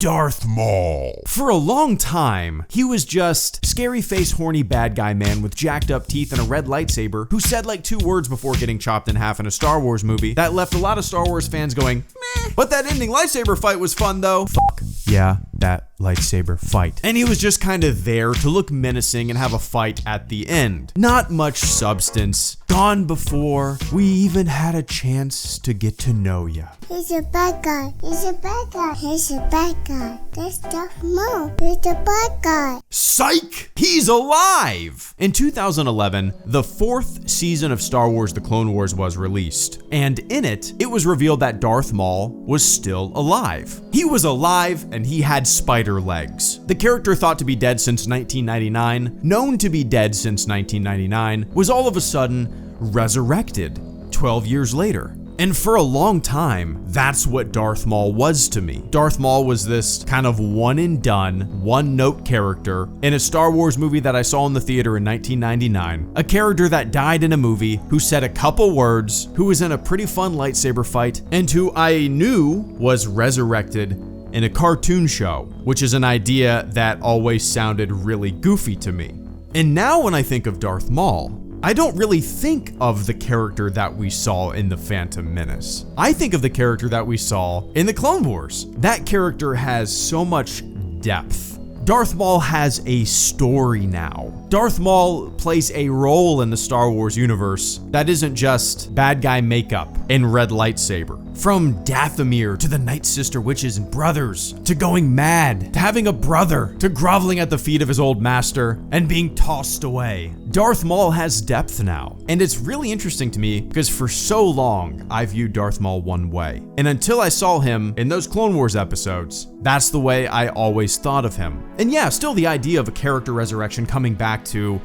Darth Maul. For a long time, he was just scary face, horny bad guy man with jacked up teeth and a red lightsaber who said like 2 words before getting chopped in half in a Star Wars movie that left a lot of Star Wars fans going, meh. But that ending lightsaber fight was fun though. Fuck. Yeah, that lightsaber fight. And he was just kind of there to look menacing and have a fight at the end. Not much substance. Gone before we even had a chance to get to know ya. He's a bad guy. He's a bad guy. He's a bad guy. That's Darth Maul. He's a bad guy. Psych! He's alive! In 2011, the 4th season of Star Wars The Clone Wars was released. And in it, it was revealed that Darth Maul was still alive. He was alive and he had spider legs. The character thought to be dead since 1999, known to be dead since 1999, was all of a sudden resurrected 12 years later. And for a long time, that's what Darth Maul was to me. Darth Maul was this kind of one and done, one note character in a Star Wars movie that I saw in the theater in 1999. A character that died in a movie, who said a couple words, who was in a pretty fun lightsaber fight, and who I knew was resurrected in a cartoon show, which is an idea that always sounded really goofy to me. And now when I think of Darth Maul, I don't really think of the character that we saw in The Phantom Menace. I think of the character that we saw in the Clone Wars. That character has so much depth. Darth Maul has a story now. Darth Maul plays a role in the Star Wars universe that isn't just bad guy makeup and red lightsaber. From Dathomir to the Night Sister witches and brothers, to going mad, to having a brother, to groveling at the feet of his old master and being tossed away. Darth Maul has depth now. And it's really interesting to me because for so long, I viewed Darth Maul one way. And until I saw him in those Clone Wars episodes, that's the way I always thought of him. And yeah, still the idea of a character resurrection coming back to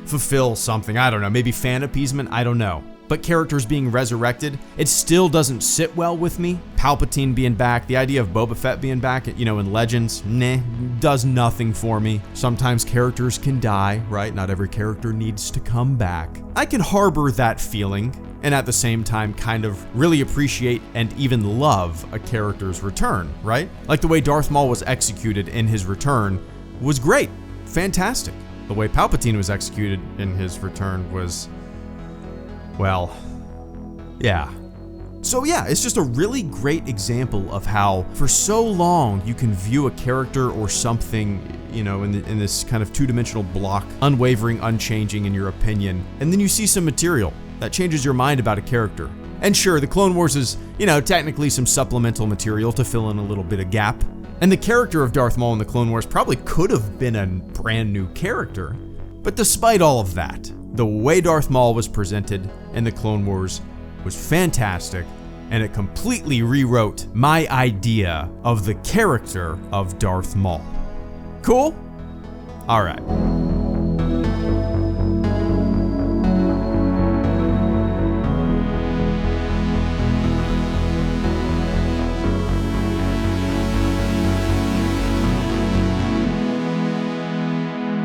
fulfill something, I don't know, maybe fan appeasement, I don't know. But characters being resurrected, it still doesn't sit well with me. Palpatine being back, the idea of Boba Fett being back, in Legends, does nothing for me. Sometimes characters can die, right? Not every character needs to come back. I can harbor that feeling, and at the same time kind of really appreciate and even love a character's return, right? Like the way Darth Maul was executed in his return was great, fantastic. The way Palpatine was executed in his return was, well, yeah. So yeah, it's just a really great example of how for so long you can view a character or something, in this kind of 2-dimensional block, unwavering, unchanging in your opinion, and then you see some material that changes your mind about a character. And sure, the Clone Wars is, technically some supplemental material to fill in a little bit of gap. And the character of Darth Maul in the Clone Wars probably could have been a brand new character. But despite all of that, the way Darth Maul was presented in the Clone Wars was fantastic, and it completely rewrote my idea of the character of Darth Maul. Cool? All right.